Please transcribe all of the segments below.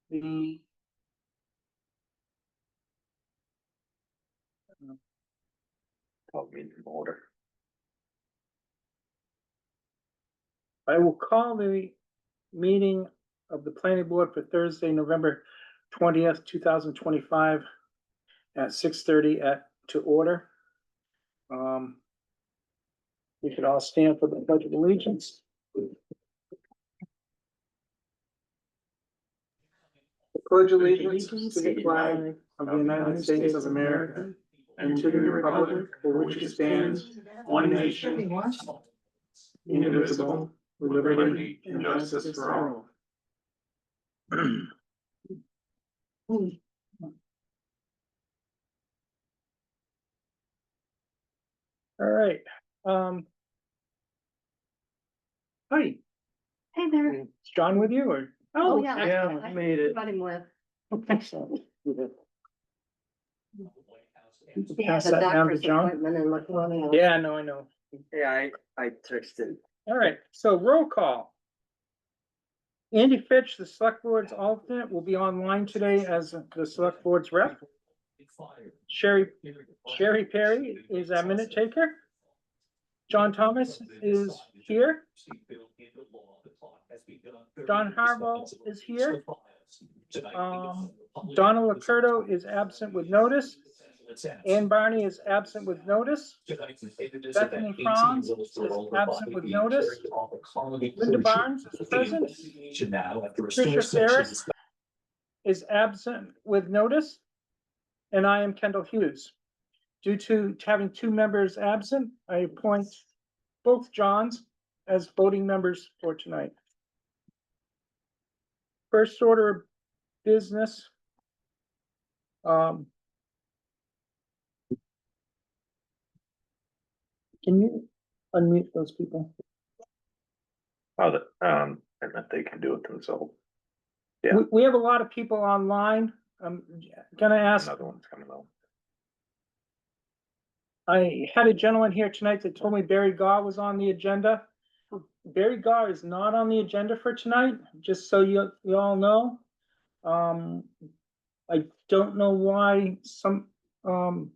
the Call meeting to order. I will call the meeting of the planning board for Thursday, November 20th, 2025 at 6:30 to order. We should all stand for the pledge of allegiance. The pledge of allegiance to the flag of the United States of America and to the republic for which it stands, one nation, indivisible, with liberty and justice for all. All right, hi, Hey there. is John with you or? Oh, yeah. I made it. Got him with. Pass that down to John. Yeah. Yeah, no, I know. Yeah, I texted. All right, so roll call. Andy Fitch, the select board's alternate, will be online today as the select board's rep. Sherry Perry is our minute taker. John Thomas is here. Don Harbaugh is here. Donna Lacurdo is absent with notice. Ann Barney is absent with notice. Bethany Franz is absent with notice. Linda Barnes is present. Tricia Ferris is absent with notice. And I am Kendall Hughes. Due to having two members absent, I appoint both Johns as voting members for tonight. First order of business. Can you unmute those people? Oh, I meant they can do it themselves. Yeah. We have a lot of people online. I'm gonna ask, Another one's coming out. I had a gentleman here tonight that told me Barry Gar was on the agenda. Barry Gar is not on the agenda for tonight, just so you all know. I don't know why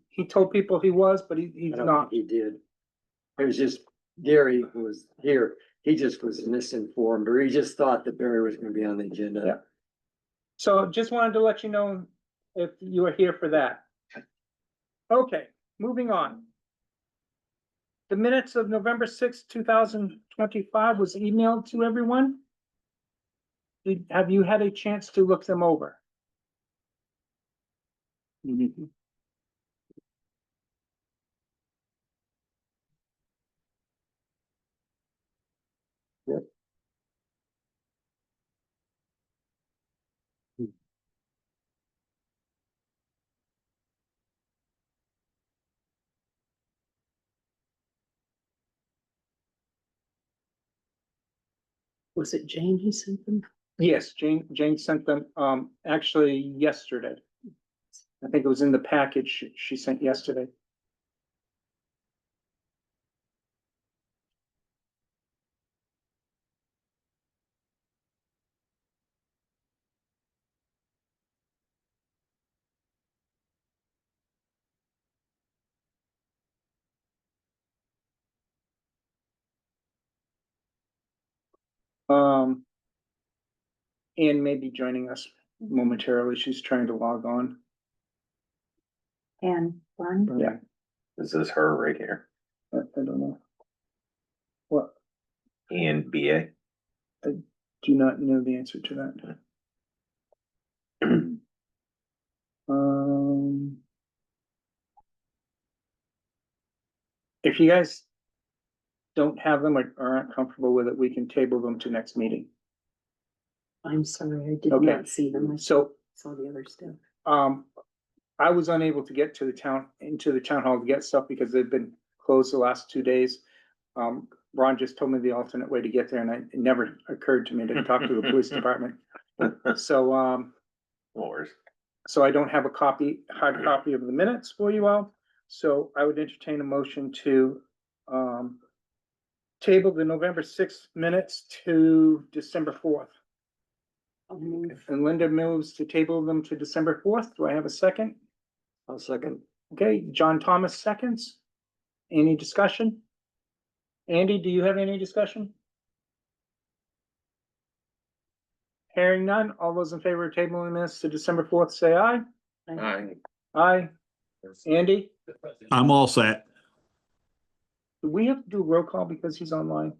he told people he was, but he's I don't not. think he did. It was just Gary who was here. He just was misinformed, or he just thought that Barry was gonna be on the agenda. Yeah. So just wanted to let you know if you were here for that. Okay, moving on. The minutes of November 6th, 2025 was emailed to everyone. Have you had a chance to look them over? Was it Jane who sent them? Yes, Jane sent them, actually yesterday. I think it was in the package she sent yesterday. Anne may be joining us momentarily. She's trying to log on. And one. Yeah, This is her right here. I don't know. What? ENBA. Do not know the answer to that. If you guys don't have them or aren't comfortable with it, we can table them to next meeting. I'm sorry, I did Okay. not see them. I So, saw the other stuff. I was unable to get to the town hall to get stuff because they've been closed the last 2 days. Ron just told me the alternate way to get there, and it never occurred to me to talk to the police department. So, Wars. so I don't have a hard copy of the minutes for you all. So I would entertain a motion to, table the November 6th minutes to December 4th. I'll move. And Linda moves to table them to December 4th. Do I have a second? I'll second. Okay, John Thomas seconds. Any discussion? Andy, do you have any discussion? Hearing none, all those in favor of tabling this to December 4th, say aye. Aye. Andy, I'm all set. do we have to do a roll call because he's online?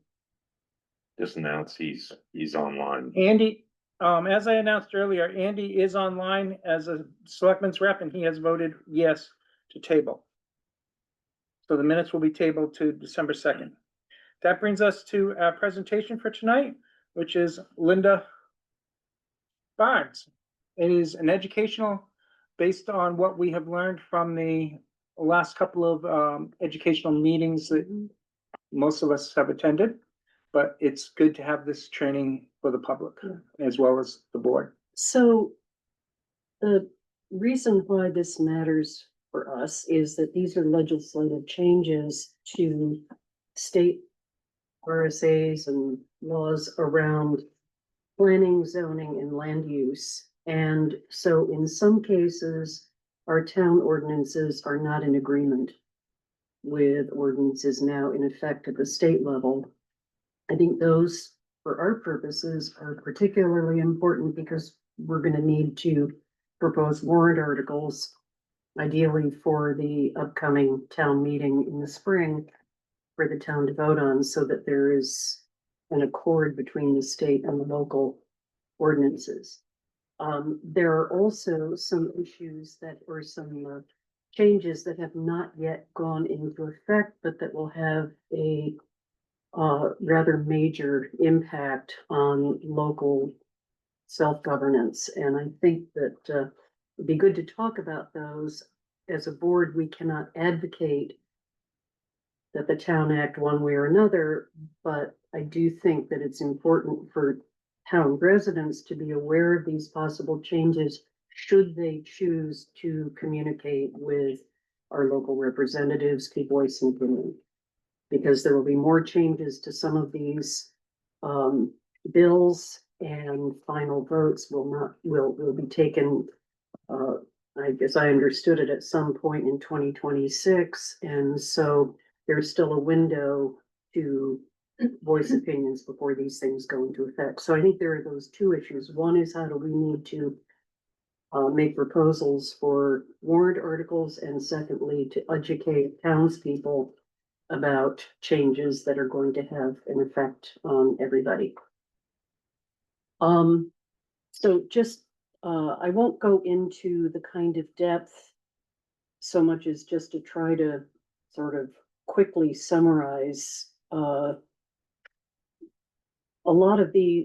Just announce he's online. Andy, as I announced earlier, Andy is online as a selectman's rep and he has voted yes to table. So the minutes will be tabled to December 2nd. That brings us to our presentation for tonight, which is Linda Barnes. It is an educational, based on what we have learned from the last couple of educational meetings that most of us have attended. But it's good to have this training for the public as well as the board. So the reason why this matters for us is that these are legislative changes to state RSAs and laws around planning, zoning, and land use. And so in some cases, our town ordinances are not in agreement with ordinances now in effect at the state level. I think those, for our purposes, are particularly important because we're gonna need to propose warrant articles, ideally for the upcoming town meeting in the spring, for the town to vote on, so that there is an accord between the state and the local ordinances. There are also some issues that, or some changes that have not yet gone into effect, but that will have a rather major impact on local self-governance. And I think that it'd be good to talk about those. As a board, we cannot advocate that the town act one way or another, but I do think that it's important for town residents to be aware of these possible changes should they choose to communicate with our local representatives to voice an opinion. Because there will be more changes to some of these bills, and final votes will be taken. I guess I understood it at some point in 2026, and so there's still a window to voice opinions before these things go into effect. So I think there are those two issues. One is, how do we need to make proposals for warrant articles, and secondly, to educate townspeople about changes that are going to have an effect on everybody. So just, I won't go into the kind of depth so much as just to try to sort of quickly summarize.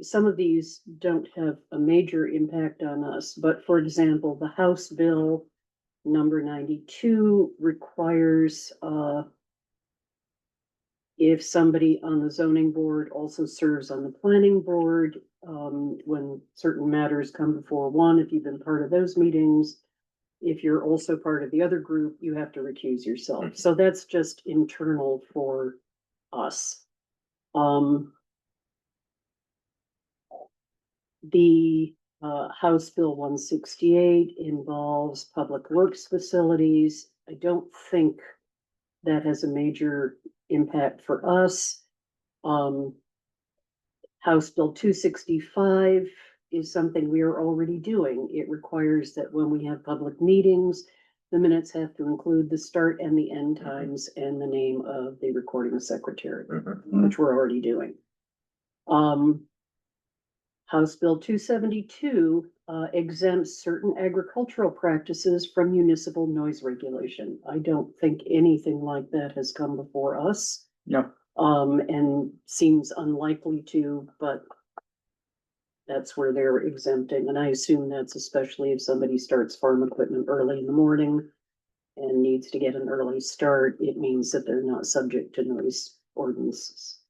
Some of these don't have a major impact on us, but for example, the House Bill number 92 requires, if somebody on the zoning board also serves on the planning board, when certain matters come before one, if you've been part of those meetings, if you're also part of the other group, you have to recuse yourself. So that's just internal for us. The House Bill 168 involves public works facilities. I don't think that has a major impact for us. House Bill 265 is something we are already doing. It requires that when we have public meetings, the minutes have to include the start and the end times and the name of the recording secretary, which we're already doing. House Bill 272 exempts certain agricultural practices from municipal noise regulation. I don't think anything like that has come before us. No. And seems unlikely to, but that's where they're exempting. And I assume that's especially if somebody starts farm equipment early in the morning and needs to get an early start, it means that they're not subject to noise ordinances.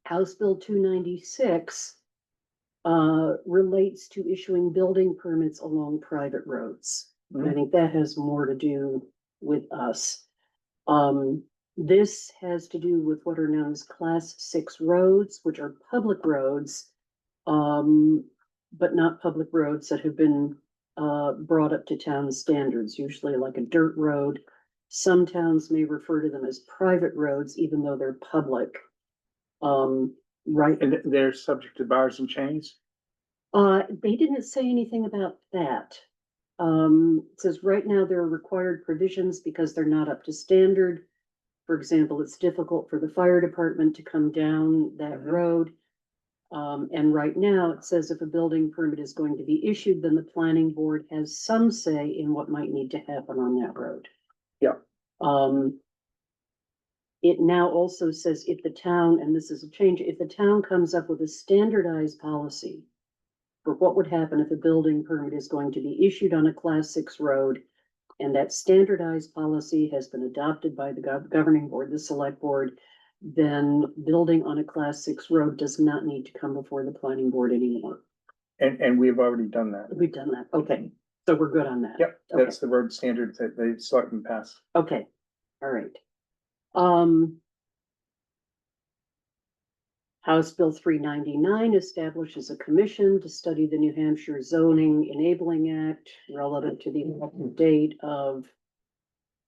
House Bill 296 relates to issuing building permits along private roads. And I think that has more to do with us. This has to do with what are known as Class 6 roads, which are public roads but not public roads that have been brought up to town standards, usually like a dirt road. Some towns may refer to them as private roads, even though they're public. Right, And they're subject to bars and chains? they didn't say anything about that. It says right now there are required provisions because they're not up to standard. For example, it's difficult for the fire department to come down that Mhm. road. And right now it says if a building permit is going to be issued, then the planning board has some say in what might need to happen on that road. Yeah. It now also says if the town, and this is a change, if the town comes up with a standardized policy for what would happen if a building permit is going to be issued on a class 6 road, and that standardized policy has been adopted by the governing board, the select board, then building on a class 6 road does not need to come before the planning board anymore. And we've already done that. We've done that. Okay, so we're good on that. Yep, Okay. that's the road standard that they selectmen pass. Okay, all right. House Bill 399 establishes a commission to study the New Hampshire Zoning Enabling Act relative to the effective date of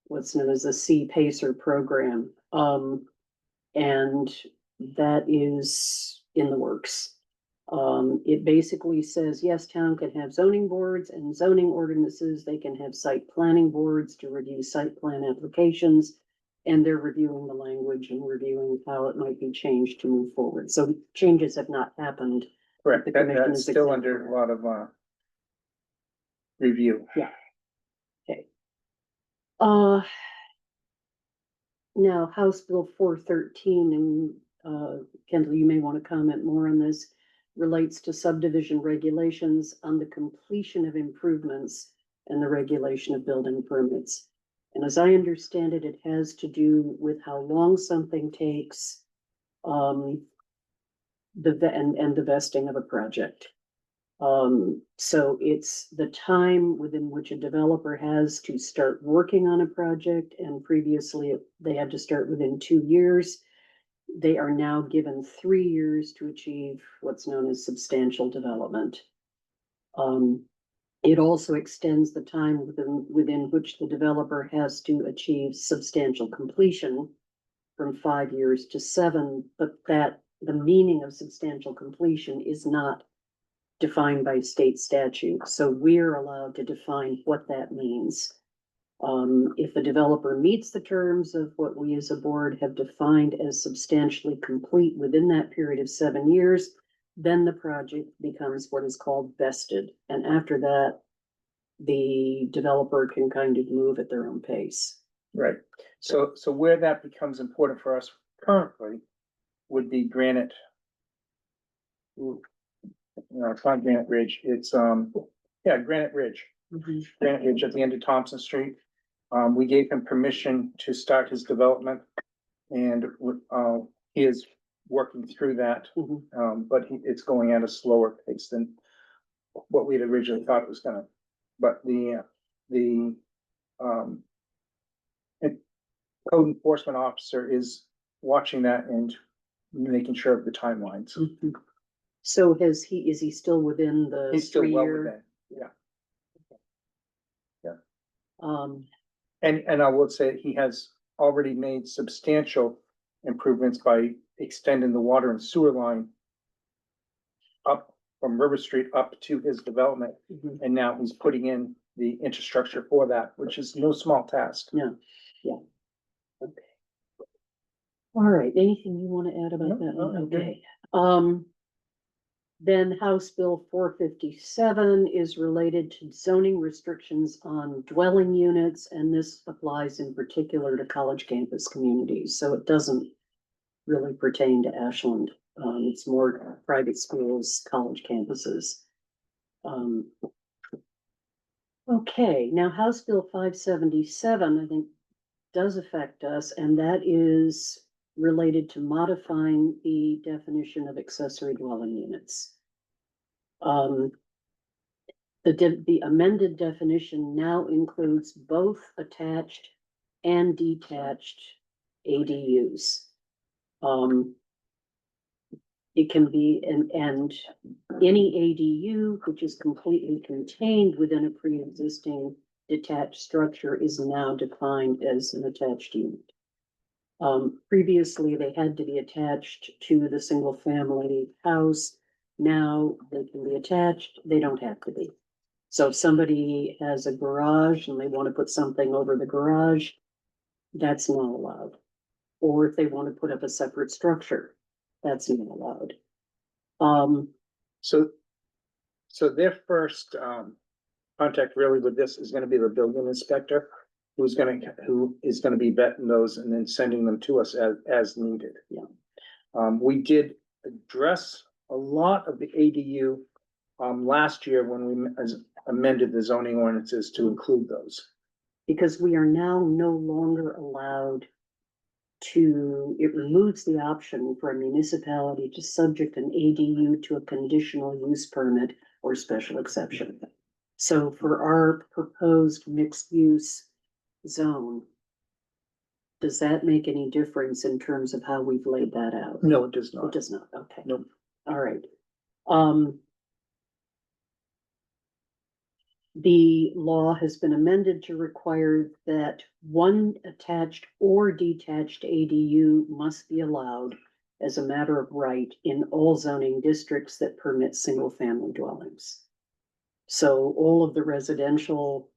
what's known as the C-PACER program. And that is in the works. It basically says, yes, town can have zoning boards and zoning ordinances. They can have site planning boards to review site plan applications. And they're reviewing the language and reviewing how it might be changed to move forward. So changes have not happened. Correct, The that, commission that's is still exempt. under a lot of, review. Okay. Now, House Bill 413, and Kendall, you may want to comment more on this, relates to subdivision regulations on the completion of improvements and the regulation of building permits. And as I understand it, it has to do with how long something takes, and the vesting of a project. So it's the time within which a developer has to start working on a project, and previously they had to start within 2 years. They are now given 3 years to achieve what's known as substantial development. It also extends the time within which the developer has to achieve substantial completion from 5 years to 7, but that the meaning of substantial completion is not defined by state statute, so we're allowed to define what that means. If the developer meets the terms of what we as a board have defined as substantially complete within that period of 7 years, then the project becomes what is called vested, and after that, the developer can kind of move at their own pace. Right, so where that becomes important for us currently would be Granite. No, it's not Granite Ridge, it's, Granite Ridge. Granite Ridge at the end of Thompson Street. We gave him permission to start his development. And, he is working through that, Mhm. but it's going at a slower pace than what we'd originally thought it was gonna. But the code enforcement officer is watching that and making sure of the timelines. Mhm. So is he still within the He's still well 3-year? within, yeah. Um, And I will say he has already made substantial improvements by extending the water and sewer line up from River Street up to his development. mhm. And now he's putting in the infrastructure for that, which is no small task. Okay. All right, anything you want to add about No, that? no, I'm good. Okay. Then House Bill 457 is related to zoning restrictions on dwelling units, and this applies in particular to college campus communities, so it doesn't really pertain to Ashland. It's more private schools, college campuses. Okay, now House Bill 577, I think, does affect us, and that is related to modifying the definition of accessory dwelling units. The amended definition now includes both attached and detached ADUs. it can be, and any ADU which is completely contained within a pre-existing detached structure is now defined as an attached unit. Previously, they had to be attached to the single family house. Now they can be attached, they don't have to be. So if somebody has a garage and they want to put something over the garage, that's not allowed. Or if they want to put up a separate structure, that's not allowed. So, so their first, contact really with this is gonna be the building inspector, who is gonna be vetting those and then sending them to us as needed. Yeah. We did address a lot of the ADU, last year when we amended the zoning ordinances to include those. Because we are now no longer allowed to, it removes the option for a municipality to subject an ADU to a conditional use permit or special exception. So for our proposed mixed use zone, does that make any difference in terms of how we've laid that out? No, it does It not. does not, okay. Nope. All right. The law has been amended to require that one attached or detached ADU must be allowed as a matter of right in all zoning districts that permit single-family dwellings. So all of the residential,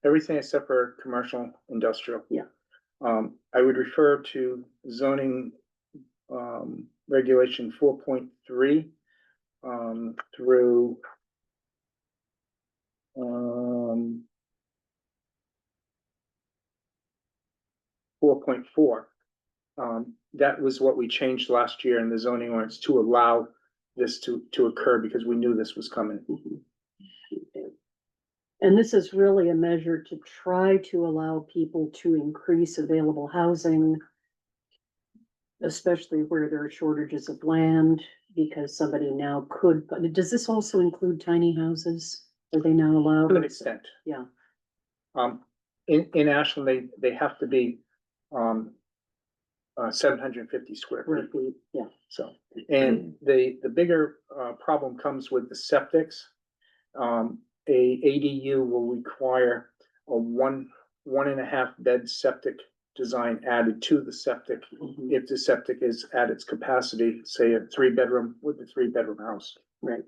Everything except for commercial, industrial. Yeah. I would refer to zoning, regulation 4.3, through, 4.4. That was what we changed last year in the zoning ordinance to allow this to occur because we knew this was coming. and this is really a measure to try to allow people to increase available housing, especially where there are shortages of land, because somebody now could, but does this also include tiny houses? Are they now allowed? To an extent. Yeah. In Ashland, they have to be, 750 square Square feet. feet, yeah. So, and the bigger, problem comes with the septics. A ADU will require a one and a half bed septic design added to the septic. Mhm. If the septic is at its capacity, say a 3-bedroom with a 3-bedroom house. Right.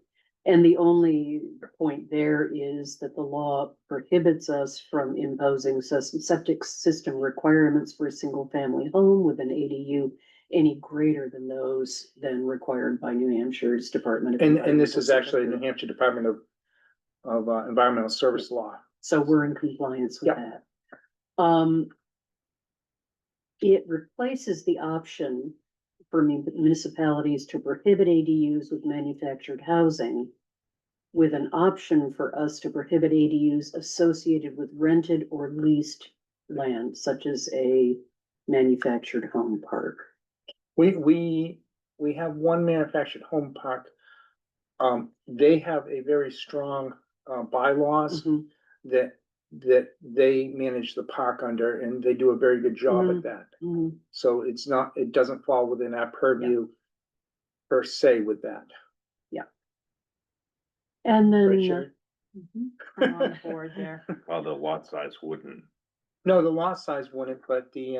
And the only point there is that the law prohibits us from imposing septic system requirements for a single family home with an ADU any greater than those than required by New Hampshire's Department of. And this is Environmental actually the New Services. Hampshire Department of Environmental Service Law. So we're in compliance with Yep. that. It replaces the option for municipalities to prohibit ADUs with manufactured housing with an option for us to prohibit ADUs associated with rented or leased land, such as a manufactured home park. We have one manufactured home park. They have a very strong, bylaws Mhm. that they manage the park under, and they do a very good job at that. Mhm. So it doesn't fall within our purview per se with that. And then. Right, Sherry? Mhm. I'm on board there. Well, the lot size wouldn't, No, the lot size wouldn't, but the,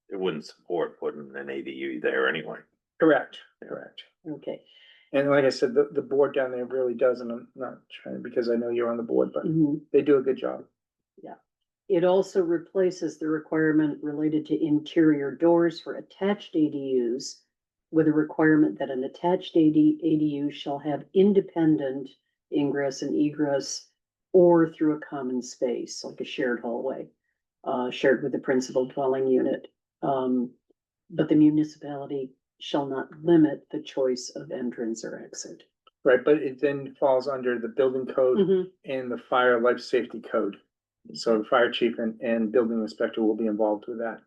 it wouldn't support putting an ADU there anyway. correct. Okay. And like I said, the board down there really does, and I'm not trying, because I know you're on the board, but Mhm. they do a good job. It also replaces the requirement related to interior doors for attached ADUs with a requirement that an attached ADU shall have independent ingress and egress or through a common space, like a shared hallway, shared with the principal dwelling unit. But the municipality shall not limit the choice of entrance or exit. Right, but it then falls under the building code Mhm. and the fire life safety code. So the fire chief and building inspector will be involved with that.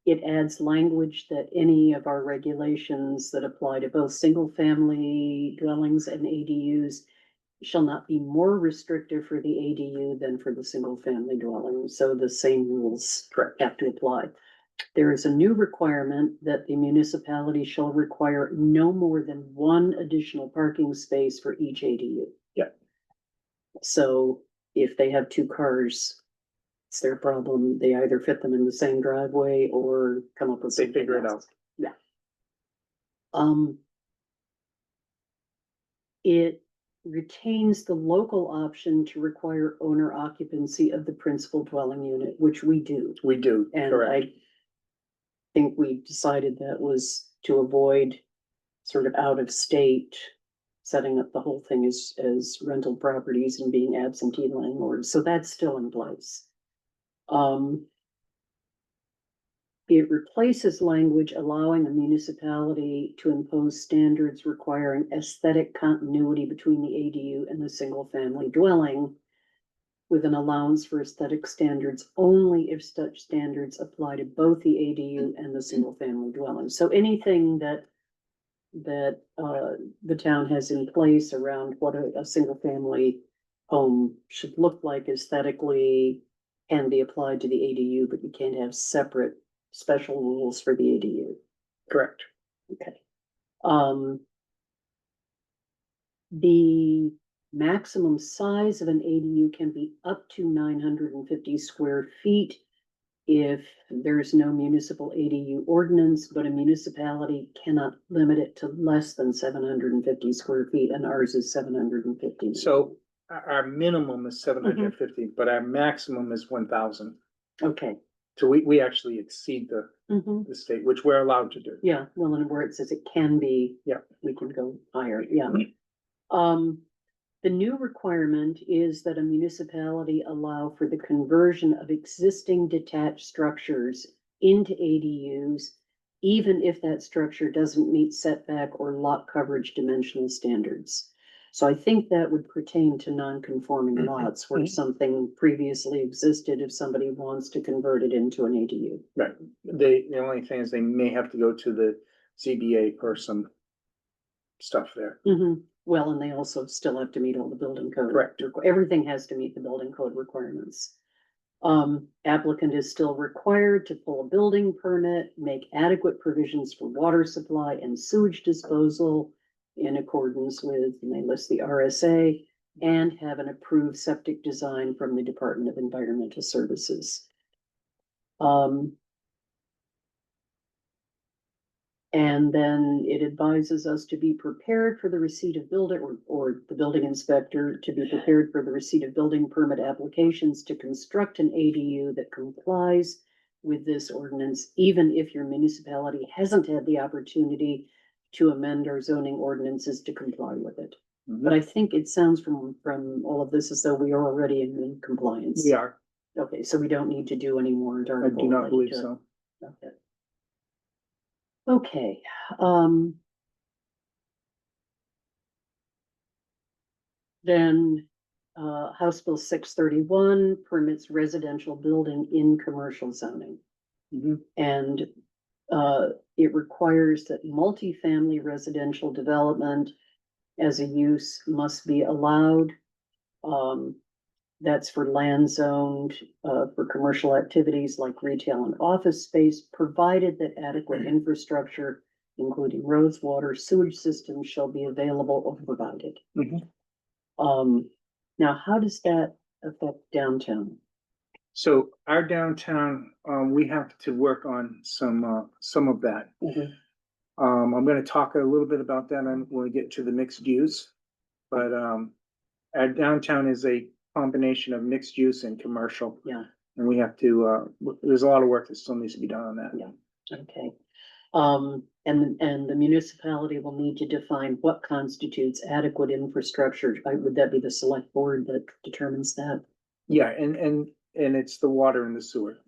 It adds language that any of our regulations that apply to both single-family dwellings and ADUs shall not be more restrictive for the ADU than for the single-family dwelling, so the same rules Correct. have to apply. There is a new requirement that the municipality shall require no more than one additional parking space for each ADU. Yeah. So if they have two cars, it's their problem. They either fit them in the same driveway or come up with They something figure it else. out. Yeah. It retains the local option to require owner occupancy of the principal dwelling unit, which we do. We do, And correct. I think we decided that was to avoid sort of out of state, setting up the whole thing as rental properties and being absentee landlords. So that's still in place. It replaces language allowing a municipality to impose standards requiring aesthetic continuity between the ADU and the single-family dwelling, with an allowance for aesthetic standards only if such standards apply to both the ADU and the single-family dwelling. So anything that the town has in place around what a single-family home should look like aesthetically can be applied to the ADU, but you can't have separate special rules for the ADU. Correct. Okay. The maximum size of an ADU can be up to 950 square feet if there's no municipal ADU ordinance, but a municipality cannot limit it to less than 750 square feet, and ours is 750. So our minimum is 750, but our maximum is 1,000. Okay. So we actually exceed Mhm. the state, which we're allowed to do. Yeah, well, and where it says it can be. Yeah. We can go higher, yeah. The new requirement is that a municipality allow for the conversion of existing detached structures into ADUs, even if that structure doesn't meet setback or lot coverage dimensional standards. So I think that would pertain to non-conforming lots where something previously existed, if somebody wants to convert it into an ADU. Right. The only thing is they may have to go to the ZBA for some stuff there. Well, and they also still have to meet all the building code. Correct. Everything has to meet the building code requirements. Applicant is still required to pull a building permit, make adequate provisions for water supply and sewage disposal in accordance with, and they list the RSA, and have an approved septic design from the Department of Environmental Services. And then it advises us to be prepared for the receipt of building, or the building inspector to be prepared for the receipt of building permit applications to construct an ADU that complies with this ordinance, even if your municipality hasn't had the opportunity to amend our zoning ordinances to comply with it. But I think it sounds from all of this as though we are already in compliance. We are. Okay, so we don't need to do any more. I do not believe so. Okay. Okay, then, House Bill 631 permits residential building in commercial zoning. And, it requires that multifamily residential development as a use must be allowed. That's for land zoned, for commercial activities like retail and office space, provided that adequate infrastructure, including roads, water, sewage systems, shall be available or provided. Now, how does that affect downtown? So our downtown, we have to work on some of that. I'm gonna talk a little bit about that when we get to the mixed use. But, our downtown is a combination of mixed use and commercial. Yeah. And we have to, there's a lot of work that still needs to be done on that. Yeah. Okay. And the municipality will need to define what constitutes adequate infrastructure. Would that be the select board that determines that? Yeah, and it's the water and the sewer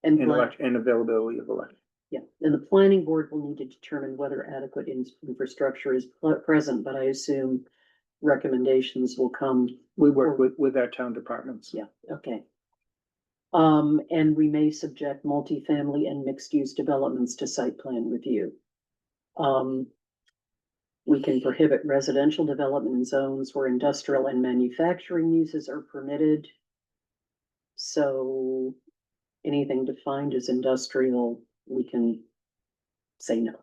And and availability of electric. yeah, and the planning board will need to determine whether adequate infrastructure is present, but I assume recommendations will come. We work with our town departments. Yeah, okay. And we may subject multifamily and mixed-use developments to site plan review. We can prohibit residential development in zones where industrial and manufacturing uses are permitted. So anything defined as industrial, we can say no.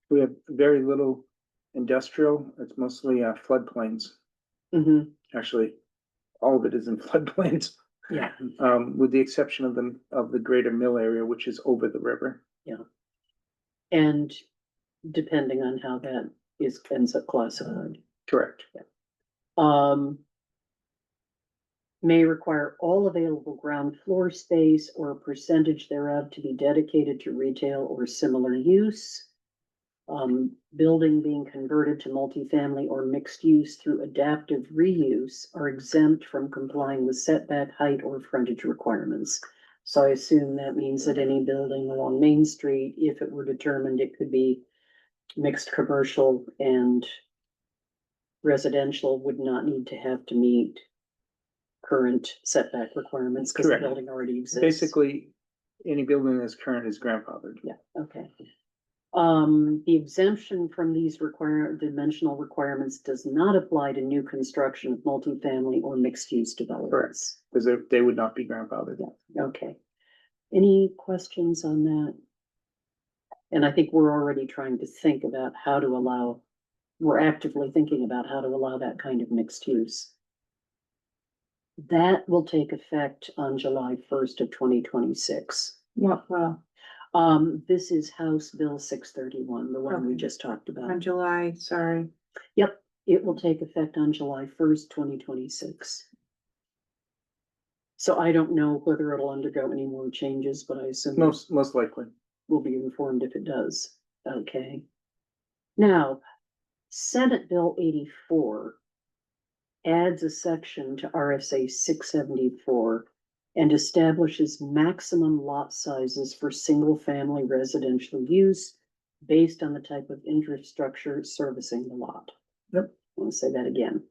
We have very little industrial, it's mostly floodplains, Mhm, actually. All of it is in floodplains, yeah, with the exception of the greater mill area, which is over the river. and depending on how that ends up classified. Correct. Um. May require all available ground floor space or a percentage thereof to be dedicated to retail or similar use. Building being converted to multifamily or mixed use through adaptive reuse are exempt from complying with setback height or frontage requirements. So I assume that means that any building along Main Street, if it were determined it could be mixed commercial and residential, would not need to have to meet current setback requirements because the Correct. building already exists. Basically, any building that's current is grandfathered. Yeah, okay. The exemption from these dimensional requirements does not apply to new construction of multifamily or mixed-use developments. Because they would not be grandfathered. Okay. Any questions on that? And I think we're already trying to think about how to allow, we're actively thinking about how to allow that kind of mixed use. That will take effect on July 1st of 2026. Well, This is House Bill 631, the one we Okay. just talked about. on July, sorry. Yep, it will take effect on July 1st, 2026. So I don't know whether it'll undergo any more changes, but I assume Most likely. we'll be informed if it does. Okay. Now, Senate Bill 84 adds a section to RSA 674 and establishes maximum lot sizes for single-family residential use based on the type of infrastructure servicing the lot. Yep. I want to say that again.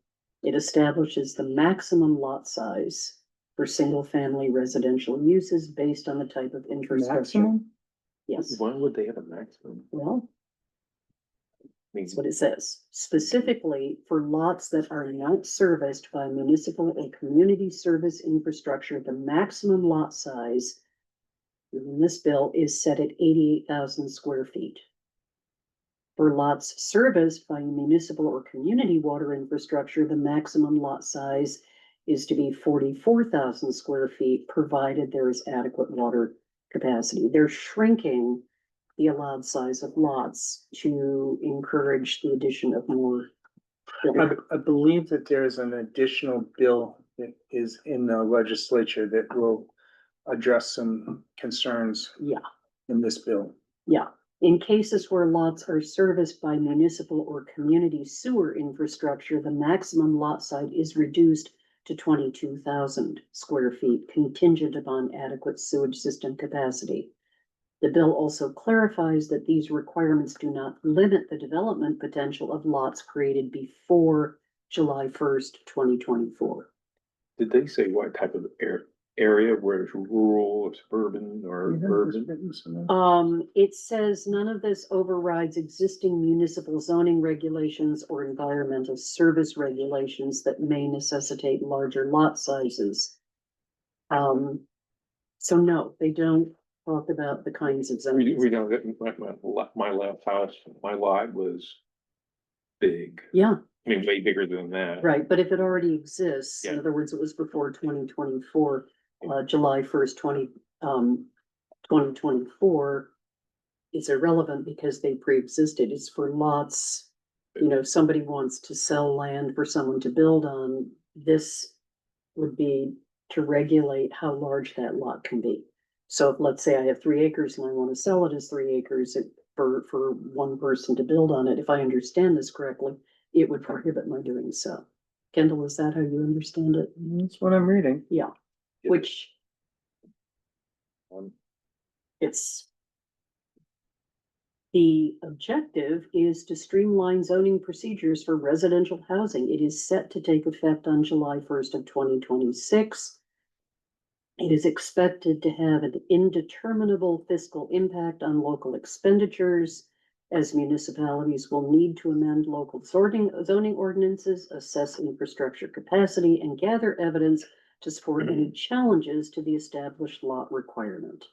It establishes the maximum lot size for single-family residential uses based on the type of infrastructure. Maximum? Yes, Why would they have a maximum? well, I mean, that's what it says. Specifically for lots that are not serviced by municipal or community service infrastructure, the maximum lot size in this bill is set at 88,000 square feet. For lots serviced by municipal or community water infrastructure, the maximum lot size is to be 44,000 square feet, provided there is adequate water capacity. They're shrinking the allowed size of lots to encourage the addition of more. I believe that there is an additional bill that is in the legislature that will address some concerns. Yeah. In this bill. Yeah, in cases where lots are serviced by municipal or community sewer infrastructure, the maximum lot size is reduced to 22,000 square feet, contingent upon adequate sewage system capacity. The bill also clarifies that these requirements do not limit the development potential of lots created before July 1st, 2024. did they say what type of area, where it's rural, or suburban, or urban? It says none of this overrides existing municipal zoning regulations or environmental service regulations that may necessitate larger lot sizes. So no, they don't talk about the kinds of We zoning. know that my last house, my lot was big, Yeah, I mean, way bigger than that. right, but if it already exists, in Yeah. other words, it was before 2024, July 1st, 2024. It's irrelevant because they pre-existed. It's for lots. You know, somebody wants to sell land for someone to build on. This would be to regulate how large that lot can be. So if, let's say I have 3 acres and I want to sell it as 3 acres for one person to build on it, if I understand this correctly, it would prohibit my doing so. Kendall, is that how you understand it? That's what I'm reading. Yeah, Yeah. which Um, it's. The objective is to streamline zoning procedures for residential housing. It is set to take effect on July 1st of 2026. It is expected to have an indeterminable fiscal impact on local expenditures, as municipalities will need to amend local zoning ordinances, assess infrastructure capacity, and gather evidence to support any challenges to the established lot requirement.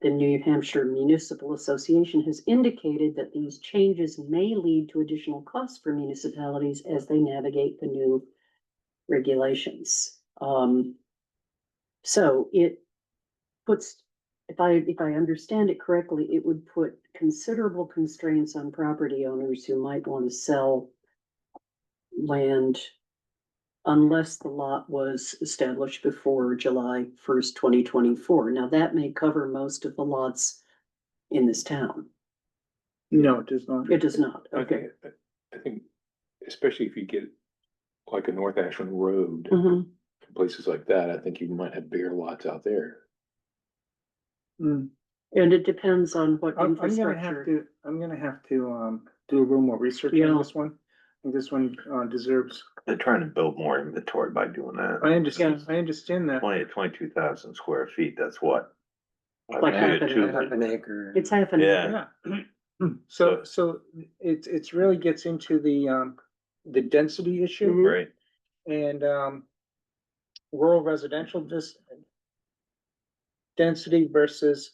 The New Hampshire Municipal Association has indicated that these changes may lead to additional costs for municipalities as they navigate the new regulations. So it puts, if I understand it correctly, it would put considerable constraints on property owners who might want to sell land unless the lot was established before July 1st, 2024. Now, that may cover most of the lots in this town. No, it does not. It does not. I Okay. think, I think, especially if you get like a North Ashland Road, Mhm. places like that, I think you might have bigger lots out there. Mm. And it depends on what I'm gonna have infrastructure. to, do a little more research Yeah. on this one. I think this one, deserves, They're trying to build more inventory by doing that. I understand that. 22,000 square feet, that's what? Like half an acre. Half an acre. It's half an. Yeah. Yeah. So it's really gets into the density issue Mhm. Right, and, rural residential just density versus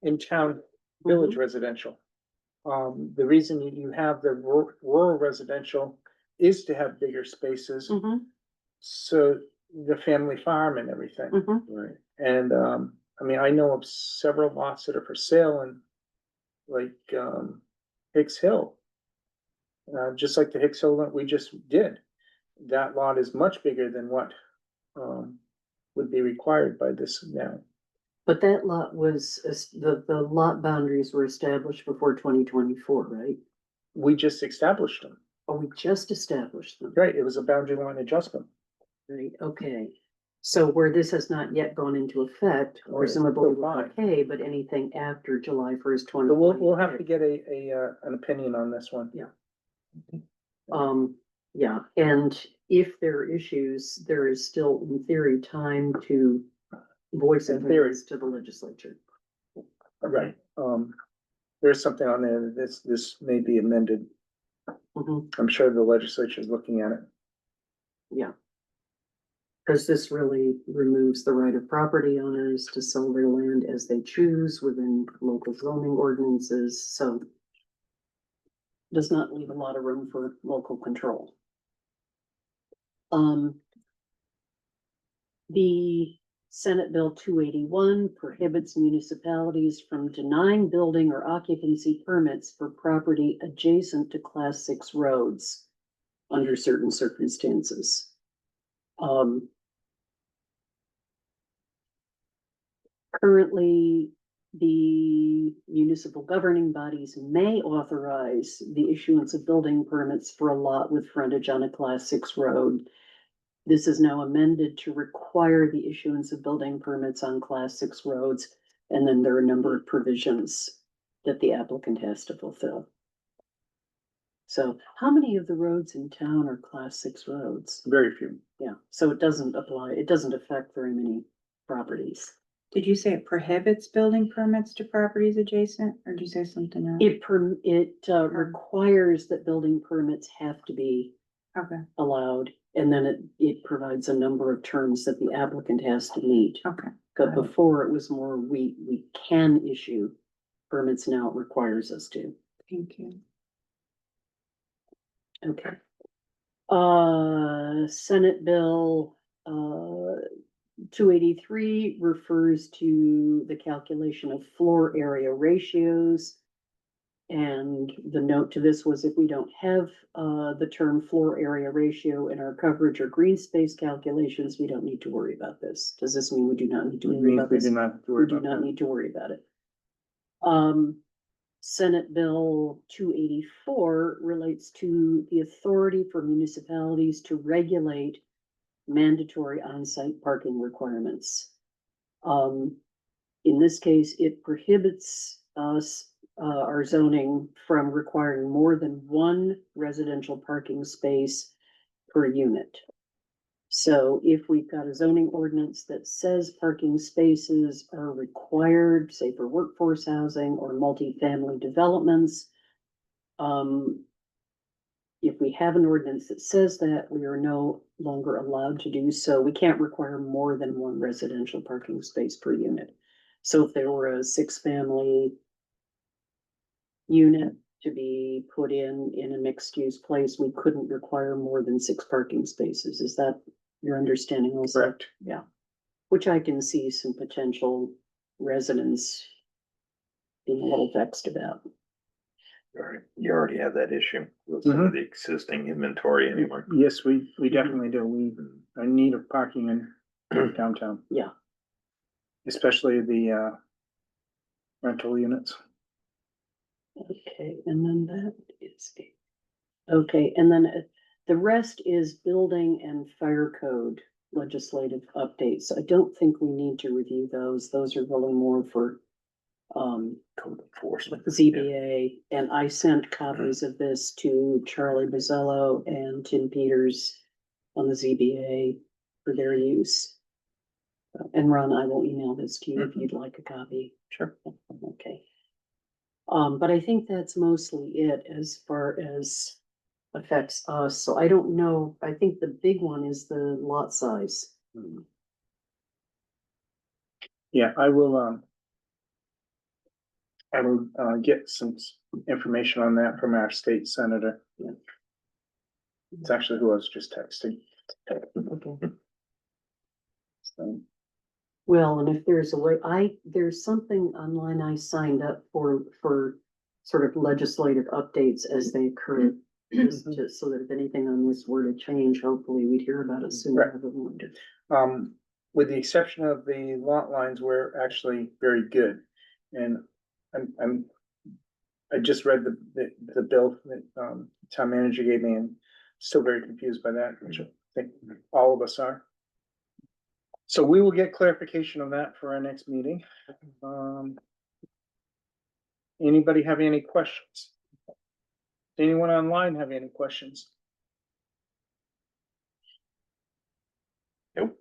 in-town village residential. The reason you have the rural residential is to have bigger spaces, Mhm, so the family farm and everything. mhm. Right. And, I mean, I know of several lots that are for sale in like, Hicks Hill. Just like the Hicks Hill that we just did. That lot is much bigger than what, would be required by this now. But that lot was, the lot boundaries were established before 2024, right? We just established them, Oh, we just established them, right? It was a boundary line adjustment. right? Okay. So where this has not yet gone into effect, Oh, yeah. presumably So fine. okay, but anything after July 1st, So 2020. we'll have to get an opinion on this one. Yeah. Yeah, and if there are issues, there is still in theory time to voice In theory. opinions to the legislature. Right, there's something on there that this may be amended. Mhm. I'm sure the legislature is looking at it. Yeah. Cause this really removes the right of property owners to sell their land as they choose within local zoning ordinances, so. Does not leave a lot of room for local control. The Senate Bill 281 prohibits municipalities from denying building or occupancy permits for property adjacent to Class 6 roads under certain circumstances. Currently, the municipal governing bodies may authorize the issuance of building permits for a lot with frontage on a Class 6 road. This is now amended to require the issuance of building permits on Class 6 roads, and then there are a number of provisions that the applicant has to fulfill. So how many of the roads in town are Class 6 roads? Very few. Yeah, so it doesn't apply, it doesn't affect very many properties. Did you say it prohibits building permits to properties adjacent, or did you say something else? It requires that building permits have to be Okay, allowed, and then it provides a number of terms that the applicant has to meet. okay, But before it was more, we can issue permits, now it requires us to. thank you. Okay. Senate Bill, 283 refers to the calculation of floor area ratios. And the note to this was if we don't have, the term floor area ratio in our coverage or green space calculations, we don't need to worry about this. Does this mean we do not need to worry about We this? do not have to worry We do about not that. need to worry about it. Senate Bill 284 relates to the authority for municipalities to regulate mandatory on-site parking requirements. In this case, it prohibits us, our zoning from requiring more than one residential parking space per unit. So if we've got a zoning ordinance that says parking spaces are required, say for workforce housing or multifamily developments, if we have an ordinance that says that, we are no longer allowed to do so. We can't require more than one residential parking space per unit. So if there were a 6-family unit to be put in a mixed-use place, we couldn't require more than 6 parking spaces. Is that your understanding also? Correct. Yeah, which I can see some potential residents being a little vexed about. You already have that issue with some of the existing inventory anyway. Yes, we definitely do. We are in need of parking in downtown. Yeah. Especially the rental units. Okay, and then that is, okay, and then the rest is building and fire code legislative updates. I don't think we need to review those. Those are really more for Code enforcement. ZBA, and I sent copies of this to Charlie Bozello and Tim Peters on the ZBA for their use. And Ron, I will email this to you if you'd like a copy. Sure. Okay. But I think that's mostly it as far as affects us. So I don't know. I think the big one is the lot size. Yeah, I will get some information on that from our state senator. Yeah. It's actually who I was just texting. Okay. So, Well, and if there's a way, there's something online I signed up for sort of legislative updates as they occur. Just so that if anything on this were to change, hopefully we'd hear about it sooner Right. rather than later. with the exception of the lot lines, we're actually very good. And I just read the bill that, town manager gave me and still very confused by that, which I think all of us are. So we will get clarification on that for our next meeting. Anybody have any questions? Anyone online have any questions? Nope.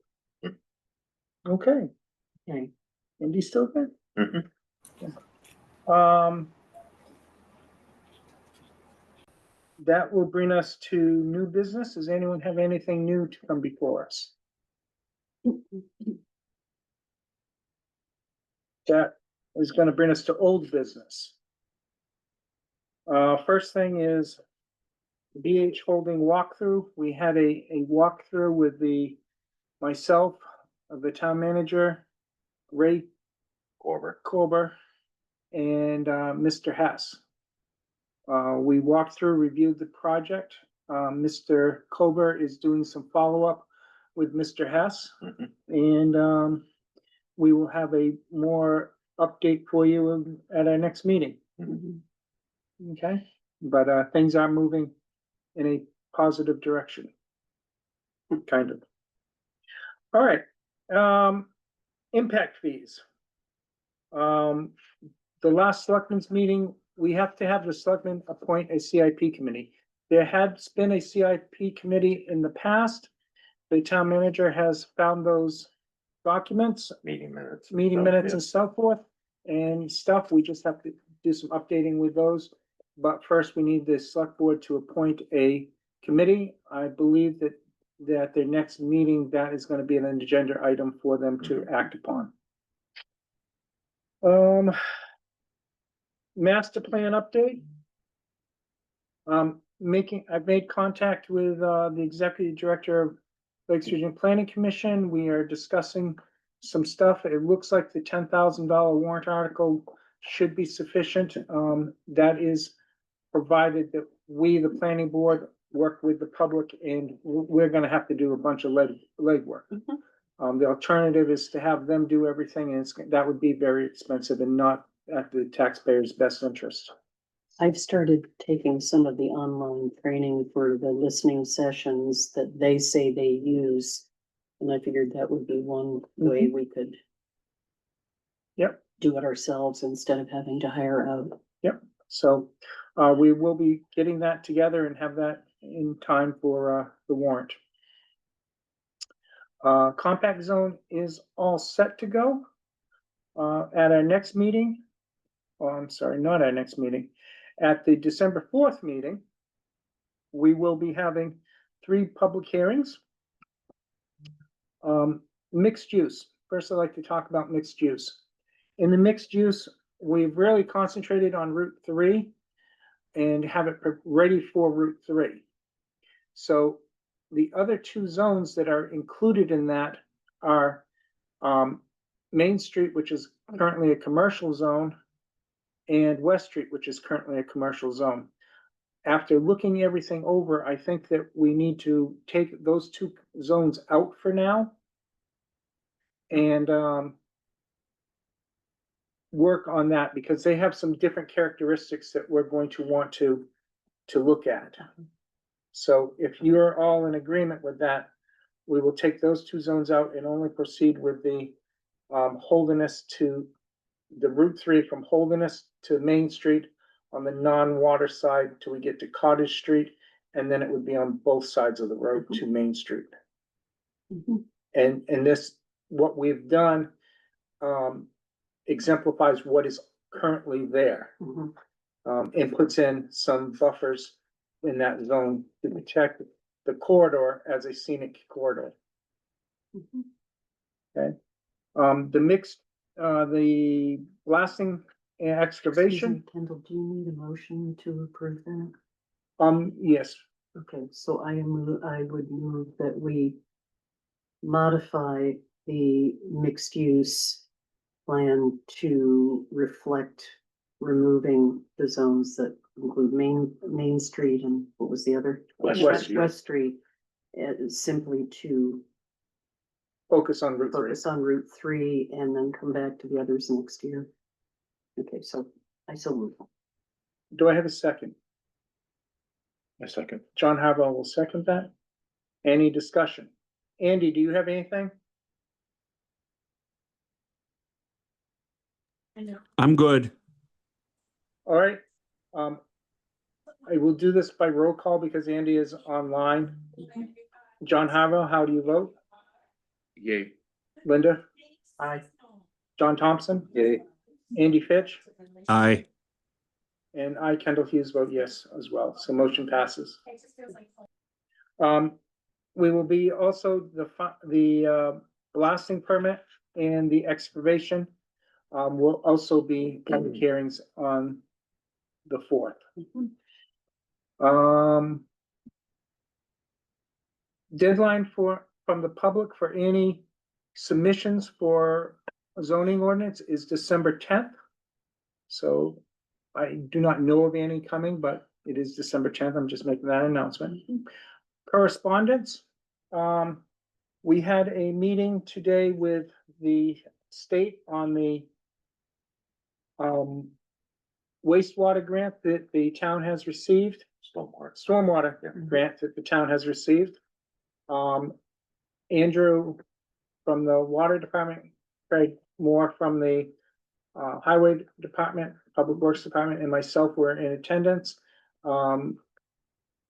Okay, Okay, Andy still there? Mhm. That will bring us to new business. Does anyone have anything new to come before us? That is gonna bring us to old business. First thing is BH Holding walkthrough. We had a walkthrough with myself, the town manager, Ray Corber, and Mr. Hess. We walked through, reviewed the project. Mr. Kober is doing some follow-up with Mr. Hess. Mhm. And we will have a more update for you at our next meeting. Okay, but things are moving in a positive direction. Kind of. All right, impact fees. The last selectmen's meeting, we have to have the selectmen appoint a CIP committee. There has been a CIP committee in the past. The town manager has found those documents, Meeting minutes. meeting minutes and so forth and stuff. We just have to do some updating with those. But first, we need the select board to appoint a committee. I believe that their next meeting, that is gonna be an agenda item for them to act upon. Master plan update. I've made contact with, the executive director of Lakes Region Planning Commission. We are discussing some stuff. It looks like the $10,000 warrant article should be sufficient. That is provided that we, the planning board, work with the public, and we're gonna have to do a bunch of legwork. The alternative is to have them do everything, and that would be very expensive and not at the taxpayer's best interest. I've started taking some of the online training for the listening sessions that they say they use. And I figured that would be one way we could. Yep. Do it ourselves instead of having to hire out. Yep, so, we will be getting that together and have that in time for, the warrant. Compact zone is all set to go. At our next meeting, oh, I'm sorry, not our next meeting, at the December 4th meeting, we will be having 3 public hearings. Mixed use. First, I'd like to talk about mixed use. In the mixed use, we've really concentrated on Route 3 and have it ready for Route 3. So the other 2 zones that are included in that are Main Street, which is currently a commercial zone, and West Street, which is currently a commercial zone. After looking everything over, I think that we need to take those 2 zones out for now and work on that, because they have some different characteristics that we're going to want to look at. So if you're all in agreement with that, we will take those 2 zones out and only proceed with the Holderness to the Route 3 from Holderness to Main Street on the non-water side till we get to Cottage Street, and then it would be on both sides of the road to Main Street. Mhm. And this, what we've done, exemplifies what is currently there. Mhm. And puts in some buffers in that zone to protect the corridor as a scenic corridor. Mhm. The mixed, the blasting and Excuse excavation, me, Kendall, do you need a motion to approve that? yes, Okay, so I would move that we modify the mixed use plan to reflect removing the zones that include Main Street and what was the other? West Street. West Street, simply to focus on Route 3. focus on Route 3 and then come back to the others next year. Okay, so I so move. Do I have a second? A second. John Harbaugh will second that. Any discussion? Andy, do you have anything? I'm good. All right. I will do this by roll call because Andy is online. John Harbaugh, how do you vote? Yay. Linda? Aye. John Thompson? Yay. Andy Fitch? Aye. And I, Kendall Hughes, vote yes as well. So motion passes. We will be also the blasting permit and the excavation. Will also be public hearings on the 4th. Deadline from the public for any submissions for zoning ordinance is December 10th. So I do not know of any coming, but it is December 10th. I'm just making that announcement. Correspondence. We had a meeting today with the state on the wastewater grant that the town has received. Stormwater grant that the town has received. Andrew from the water department, Craig Moore from the highway department, public works department, and myself were in attendance.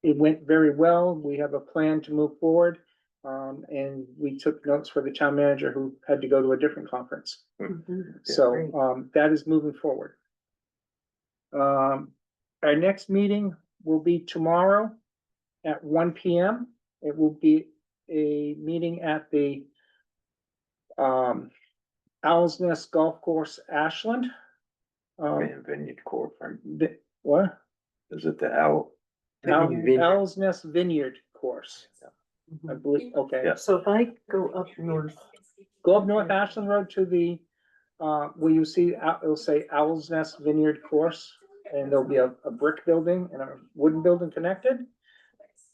It went very well. We have a plan to move forward. And we took notes for the town manager who had to go to a different conference. Mhm. So, Great. that is moving forward. Our next meeting will be tomorrow at 1 PM. It will be a meeting at the Owl's Nest Golf Course, Ashland. Vineyard Court, What? is it the Owl? Owl's Nest Vineyard Course, I Mhm. believe, okay. Yeah. So if I go up north, Go up North Ashland Road to the, where you see, it'll say Owl's Nest Vineyard Course. And there'll be a brick building and a wooden building connected.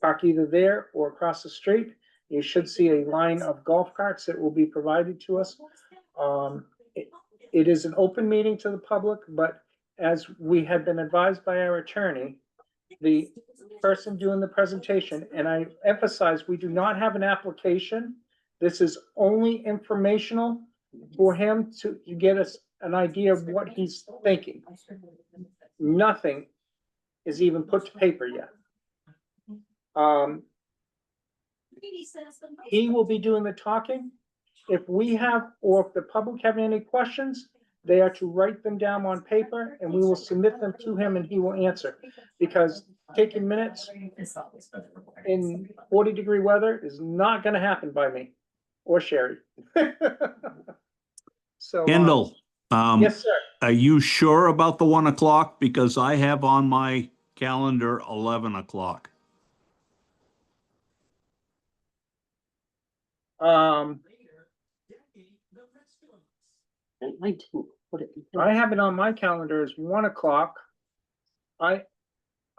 Park either there or across the street. You should see a line of golf carts that will be provided to us. It is an open meeting to the public, but as we had been advised by our attorney, the person doing the presentation, and I emphasize, we do not have an application. This is only informational for him to get us an idea of what he's thinking. Nothing is even put to paper yet. He will be doing the talking. If we have, or if the public have any questions, They are to write them down on paper and we will submit them to him and he will answer. Because taking minutes in 40-degree weather is not gonna happen by me or Sherry. So. Kendall, Yes, sir. are you sure about the 1 o'clock? Because I have on my calendar 11 o'clock. I didn't put it. I have it on my calendar as 1 o'clock. I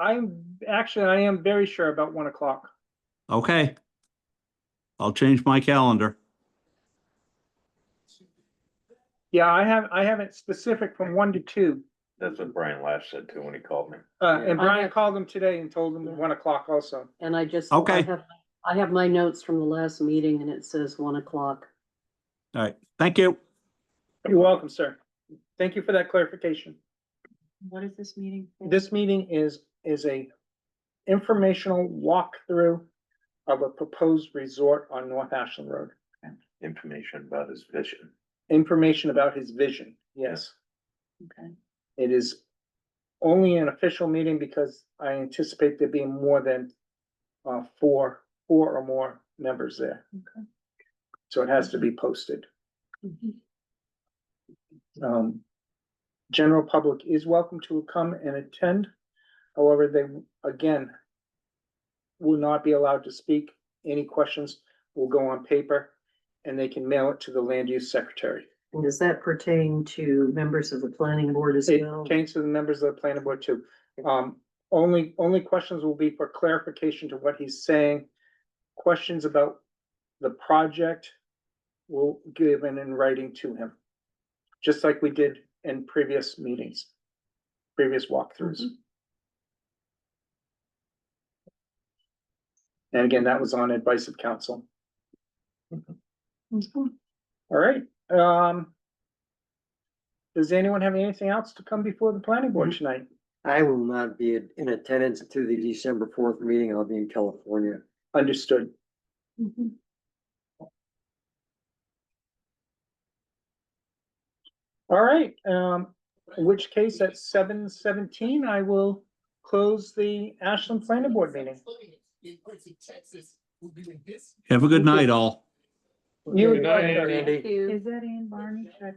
am very sure about 1 o'clock. Okay. I'll change my calendar. Yeah, I have it specific from 1 to 2. That's what Brian Lash said too when he called me. And I Brian have- called him today and told him 1 o'clock also. And I just. Okay. I have my notes from the last meeting and it says 1 o'clock. All right. Thank you. You're welcome, sir. Thank you for that clarification. What is this meeting? for? This meeting is a informational walkthrough of a proposed resort on North Ashland Road. Information about his vision. Information about his vision, yes. Okay. It is only an official meeting because I anticipate there being more than four or more members there. Okay. So it has to be posted. General public is welcome to come and attend. However, they, again, will not be allowed to speak. Any questions will go on paper and they can mail it to the land use secretary. And does that pertain to members of the planning board as It well? came to the members of the planning board too. Only questions will be for clarification to what he's saying. Questions about the project will given in writing to him. Just like we did in previous meetings, previous walkthroughs. And again, that was on advice of counsel. All right, does anyone have anything else to come before the planning board tonight? I will not be in attendance to the December 4th meeting. I'll be in California. Understood. All right, in which case at 7:17, I will close the Ashland Planning Board meeting. Have a good night, all. You. Good night, Andy. Is that Ann Barney? Should I